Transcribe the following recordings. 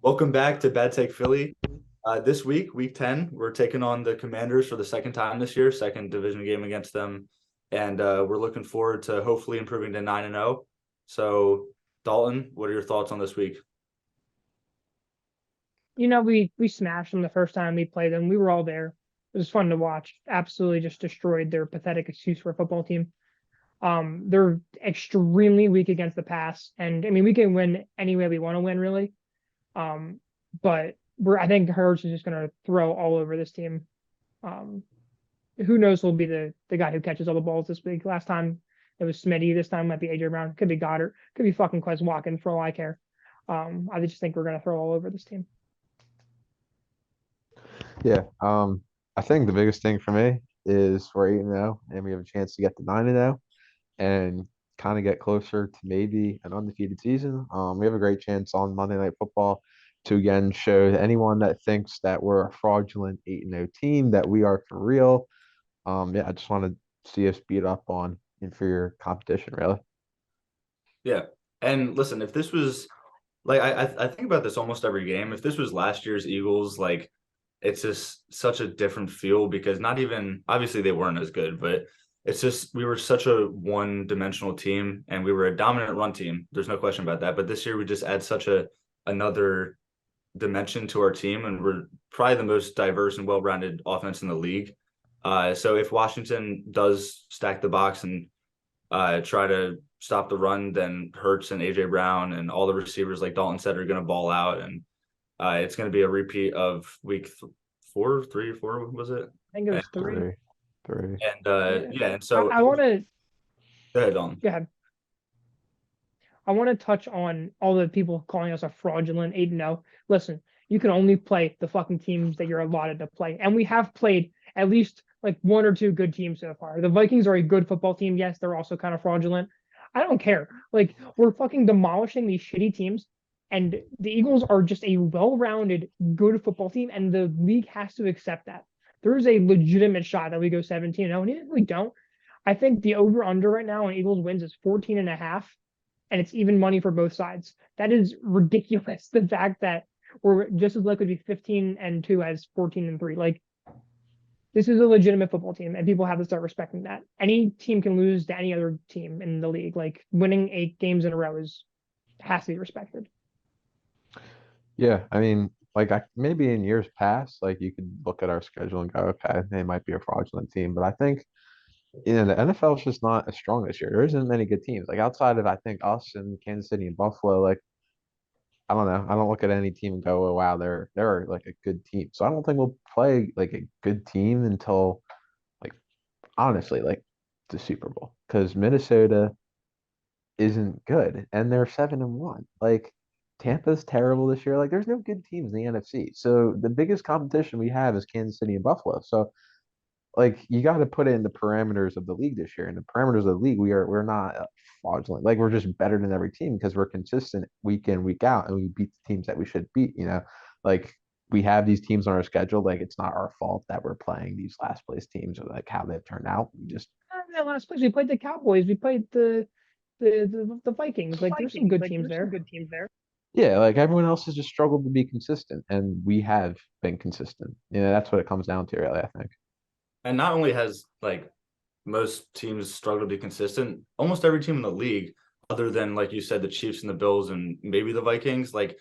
Welcome back to Bad Take Philly. This week, week 10, we're taking on the Commanders for the second time this year, second division game against them. And we're looking forward to hopefully improving to 9-0. So, Dalton, what are your thoughts on this week? We smashed them the first time we played them. We were all there. It was fun to watch. Absolutely just destroyed their pathetic excuse for a football team. They're extremely weak against the pass, and I mean we can win any way we want to win, really. But I think Hurts is just going to throw all over this team. Um, who knows who'll be the guy who catches all the balls this week? Last time it was Smitty. This time might be AJ Brown. Could be Goddard. Could be fucking Quez Watkins for all I care. I just think we're going to throw all over this team. Yeah, I think the biggest thing for me is we're 8-0 and we have a chance to get to 9-0 and kind of get closer to maybe an undefeated season. We have a great chance on Monday Night Football to again show anyone that thinks that we're a fraudulent 8-0 team that we are for real. Yeah, I just want to see us beat up on inferior competition, really. Yeah. And listen, if this was like I think about this almost every game. If this was last year's Eagles, like it's just such a different feel because not even obviously they weren't as good, but it's just we were such a one-dimensional team and we were a dominant run team. There's no question about that. But this year we just add such a another dimension to our team, and we're probably the most diverse and well-rounded offense in the league. So if Washington does stack the box and try to stop the run, then Hurts and AJ Brown and all the receivers, like Dalton said, are going to ball out, and it's going to be a repeat of week 4, 3, 4 was it? I think it And, was three. Three. yeah, and I, so I want to go ahead, Dalton. go ahead. I want to touch on all the people calling us a fraudulent 8-0. Listen, you can only play the fucking teams that you're allotted to play, and we have played at least like one or two good teams so far. The Vikings are a good football team. Yes, they're also kind of fraudulent. I don't care. Like we're fucking demolishing these shitty teams, and the Eagles are just a well-rounded, good football team, and the league has to accept that. There is a legitimate shot that we go 17-0, and even if we don't, I think the over/under right now on Eagles wins is 14 and a half, and it's even money for both sides. That is ridiculous. The fact that we're just as likely to be 15-2 as 14-3. Like this is a legitimate football team, and people have to start respecting that. Any team can lose to any other team in the league. Like winning 8 games in a row is has to be respected. Yeah, I mean, like maybe in years past, like you could look at our schedule and go, okay, they might be a fraudulent team, but I think the NFL is just not as strong this year. There isn't many good teams. Like outside of I think us and Kansas City and Buffalo, like I don't know. I don't look at any team and go, oh wow, they're like a good team. So I don't think we'll play like a good team until like honestly, like the Super Bowl. Because Minnesota isn't good and they're 7-1. Like Tampa's terrible this year. Like there's no good teams in the NFC. So the biggest competition we have is Kansas City and Buffalo. So like you got to put it in the parameters of the league this year. In the parameters of the league, we're not fraudulent. Like we're just better than every team because we're consistent week in week out, and we beat the teams that we should beat. Like we have these teams on our schedule. Like it's not our fault that we're playing these last place teams or like how they've turned out. We just Last place we played the Cowboys, we played the Vikings. Like there's some good teams there. yeah, like everyone else has just struggled to be consistent, and we have been consistent. That's what it comes down to, really. I think. And not only has like most teams struggle to be consistent, almost every team in the league, other than like you said, the Chiefs and the Bills and maybe the Vikings, like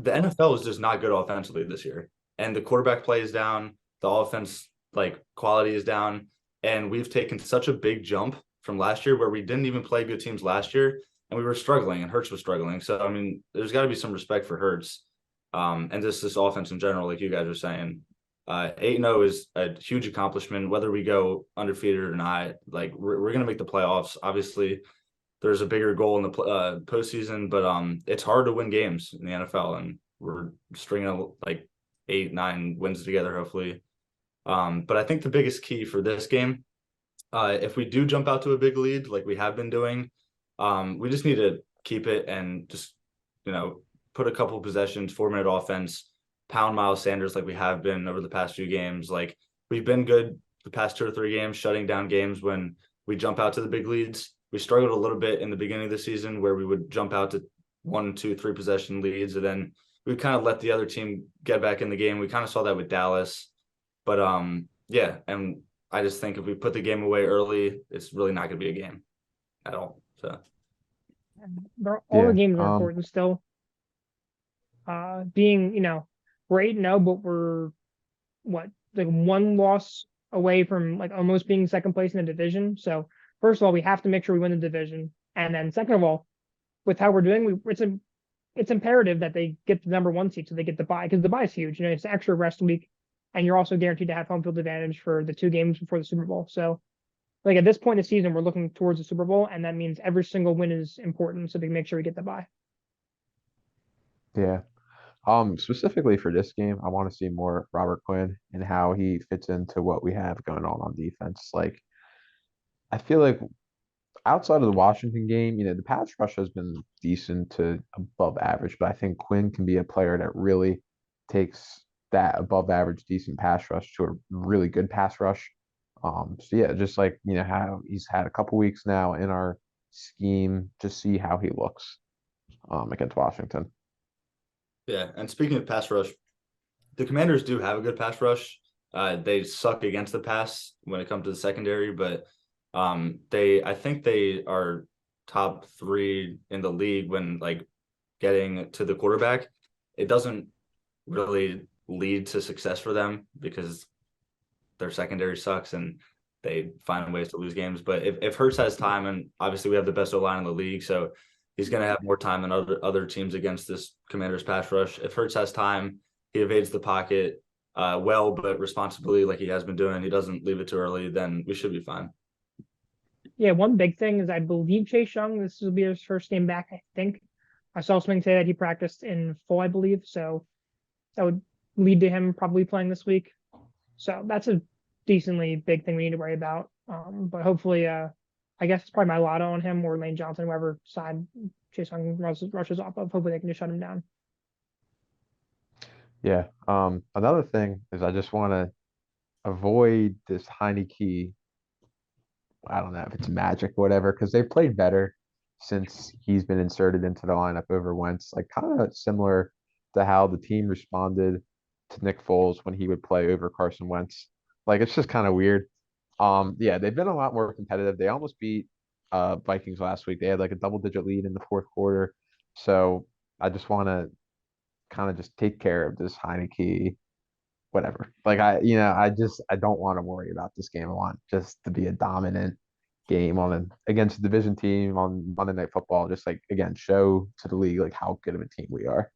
the NFL is just not good offensively this year. And the quarterback play is down, the offense like quality is down, and we've taken such a big jump from last year where we didn't even play good teams last year and we were struggling and Hurts was struggling. So I mean, there's got to be some respect for Hurts. And this offense in general, like you guys are saying. 8-0 is a huge accomplishment, whether we go undefeated or not. Like we're gonna make the playoffs. Obviously, there's a bigger goal in the postseason, but it's hard to win games in the NFL, and we're stringing like 8, 9 wins together, hopefully. But I think the biggest key for this game, if we do jump out to a big lead, like we have been doing, we just need to keep it and just put a couple possessions, 4-minute offense, pound Miles Sanders like we have been over the past few games. Like we've been good the past 2 or 3 games, shutting down games when we jump out to the big leads. We struggled a little bit in the beginning of the season where we would jump out to 1, 2, 3 possession leads, and then we kind of let the other team get back in the game. We kind of saw that with Dallas, but yeah, and I just think if we put the game away early, it's really not going to be a game at all. So all the Yeah. games are important still. Being, we're 8-0, but we're what, like one loss away from like almost being second place in the division. So first of all, we have to make sure we win the division, and then second of all, with how we're doing, it's imperative that they get the number one seed so they get the bye, because the bye is huge. It's an extra rest week, and you're also guaranteed to have home field advantage for the 2 games before the Super Bowl. So like at this point in the season, we're looking towards the Super Bowl, and that means every single win is important so they can make sure we get the bye. Yeah. Specifically for this game, I want to see more Robert Quinn and how he fits into what we have going on defense. Like, I feel like outside of the Washington game, the pass rush has been decent to above average, but I think Quinn can be a player that really takes that above average decent pass rush to a really good pass rush. So yeah, just like how he's had a couple weeks now in our scheme to see how he looks against Washington. yeah, and speaking of pass rush, the Commanders do have a good pass rush. They suck against the pass when it comes to the secondary, but I think they are top 3 in the league when like getting to the quarterback. It doesn't really lead to success for them because their secondary sucks and they find ways to lose games. But if Hurts has time, and obviously we have the best O-line in the league, so he's going to have more time than other teams against this Commanders pass rush. If Hurts has time, he evades the pocket well, but responsibly, like he has been doing. He doesn't leave it too early. Then we should be fine. Yeah, one big thing is I believe Chase Young, this will be his first game back, I think. I saw something say that he practiced in full, I believe. So that would lead to him probably playing this week. So that's a decently big thing we need to worry about. But hopefully, I guess it's probably my lotto on him or Lane Johnson, whoever side Chase Young rushes off of. Hopefully they can just shut him down. Yeah. Another thing is I just want to avoid this Heineke. I don't know if it's magic or whatever, because they played better since he's been inserted into the lineup over Wentz. Like kind of similar to how the team responded to Nick Foles when he would play over Carson Wentz. Like it's just kind of weird. Yeah, they've been a lot more competitive. They almost beat Vikings last week. They had like a double-digit lead in the fourth quarter. So I just want to kind of just take care of this Heineke whatever. Like I don't want to worry about this game. I want just to be a dominant game against a division team on Monday Night Football. Just like again, show to the league like how good of a team we are.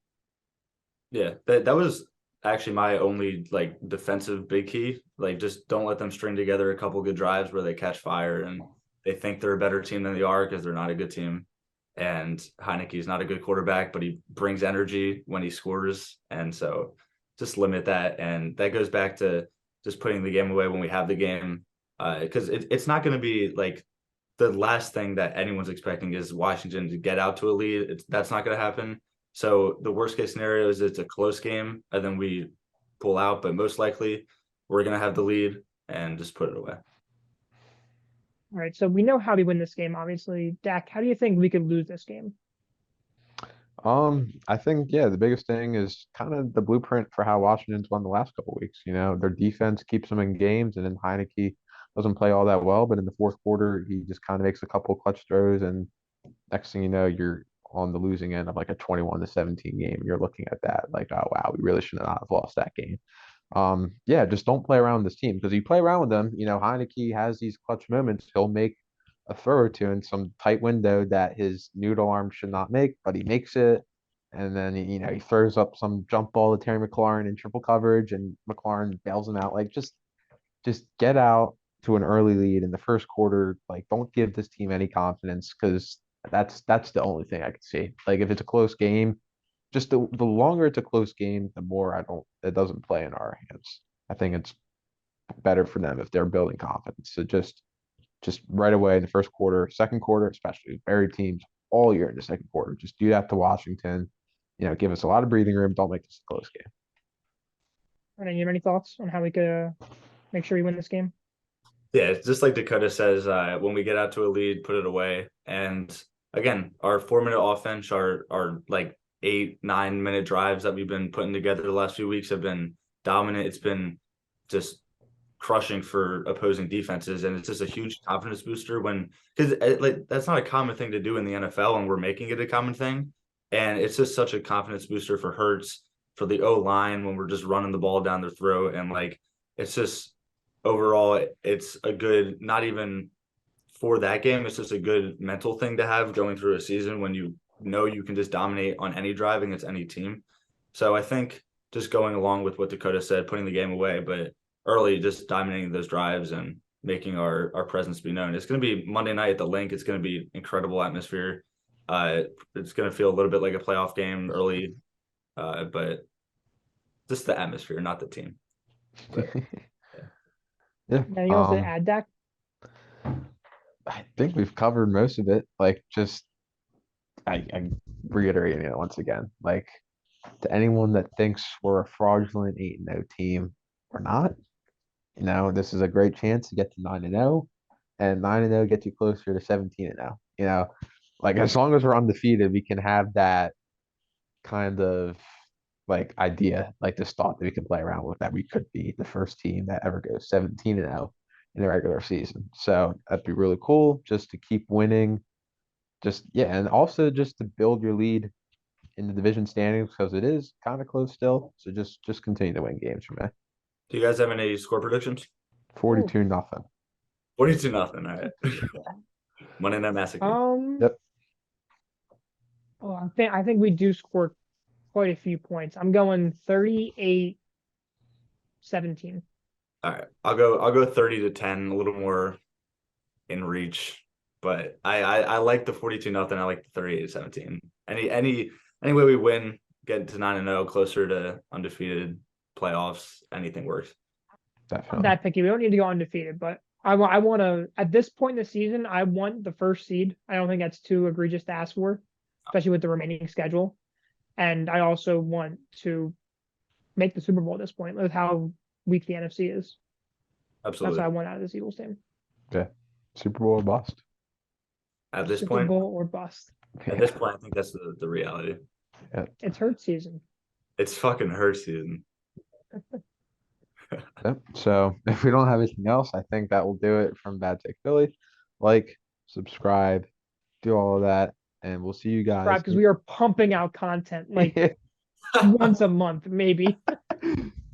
Yeah, that was actually my only like defensive big key. Like just don't let them string together a couple good drives where they catch fire and they think they're a better team than they are because they're not a good team. And Heineke's not a good quarterback, but he brings energy when he scores. And so just limit that. And that goes back to just putting the game away when we have the game. Because it's not going to be like the last thing that anyone's expecting is Washington to get out to a lead. That's not going to happen. So the worst case scenario is it's a close game and then we pull out, but most likely we're going to have the lead and just put it away. All right, so we know how we win this game, obviously. Dak, how do you think we could lose this game? I think yeah, the biggest thing is kind of the blueprint for how Washington's won the last couple of weeks. Their defense keeps them in games, and then Heineke doesn't play all that well, but in the fourth quarter, he just kind of makes a couple of clutch throws, and next thing you know, you're on the losing end of like a 21-17 game. You're looking at that like, oh wow, we really should not have lost that game. Yeah, just don't play around with this team because you play around with them, Heineke has these clutch moments. He'll make a throw or two in some tight window that his noodle arm should not make, but he makes it. And then, he throws up some jump ball to Terry McLaurin in triple coverage and McLaurin bails him out. Like just get out to an early lead in the first quarter. Like don't give this team any confidence because that's the only thing I can see. Like if it's a close game, just the longer it's a close game, the more it doesn't play in our hands. I think it's better for them if they're building confidence. So just right away in the first quarter, second quarter, especially bury teams all year in the second quarter. Just do that to Washington. Give us a lot of breathing room. Don't make this a close game. And you have any thoughts on how we could make sure we win this game? Yeah, it's just like Dakota says, when we get out to a lead, put it away. And again, our 4-minute offense, our like 8-9 minute drives that we've been putting together the last few weeks have been dominant. It's been just crushing for opposing defenses, and it's just a huge confidence booster when because like that's not a common thing to do in the NFL, and we're making it a common thing. And it's just such a confidence booster for Hurts, for the O line when we're just running the ball down their throat, and like it's just overall it's a good not even for that game. It's just a good mental thing to have going through a season when you know you can just dominate on any drive against any team. So I think just going along with what Dakota said, putting the game away, but early just dominating those drives and making our presence be known. It's going to be Monday night at the Link. It's going to be incredible atmosphere. It's going to feel a little bit like a playoff game early, but just the atmosphere, not the team. But, Yeah. Anything else to add, Dak? I think we've covered most of it. Like, just I'm reiterating it once again. Like, to anyone that thinks we're a fraudulent 8-0 team, we're not. You know, this is a great chance to get to 9-0, and 9-0 gets you closer to 17-0. You know, like as long as we're undefeated, we can have that kind of like idea, like this thought that we can play around with that we could be the first team that ever goes 17-0 in the regular season. So that'd be really cool just to keep winning. Just yeah, and also just to build your lead in the division standings because it is kind of close still. So just continue to win games from there. do you guys have any score predictions? 42-0. 42-0. All right. Monday Night Massacre. Yep. Well, I think we do score quite a few points. I'm going 38-17. All right. I'll go 30-10, a little more in reach. But I like the 42-0. I like the 38-17. Any way we win, get to 9-0, closer to undefeated playoffs, anything works. Definitely. That picky. We don't need to go undefeated, but I want to at this point in the season, I want the first seed. I don't think that's too egregious to ask for, especially with the remaining schedule. And I also want to make the Super Bowl at this point with how weak the NFC is. Absolutely. That's what I want out of this Eagles team. Yeah. Super Bowl or bust. At this Super point, Bowl or bust. at this point, I think that's the reality. It's hurt season. It's fucking her season. Yep. So if we don't have anything else, I think that will do it from Bad Take Philly. Like, subscribe, do all of that, and we'll see you guys. Right, because we are pumping out content like once a month, maybe.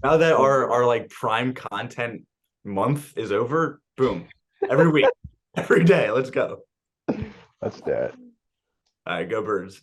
Now that our like prime content month is over, boom. Every week, every day. Let's go. Let's do it. All right, go Birds.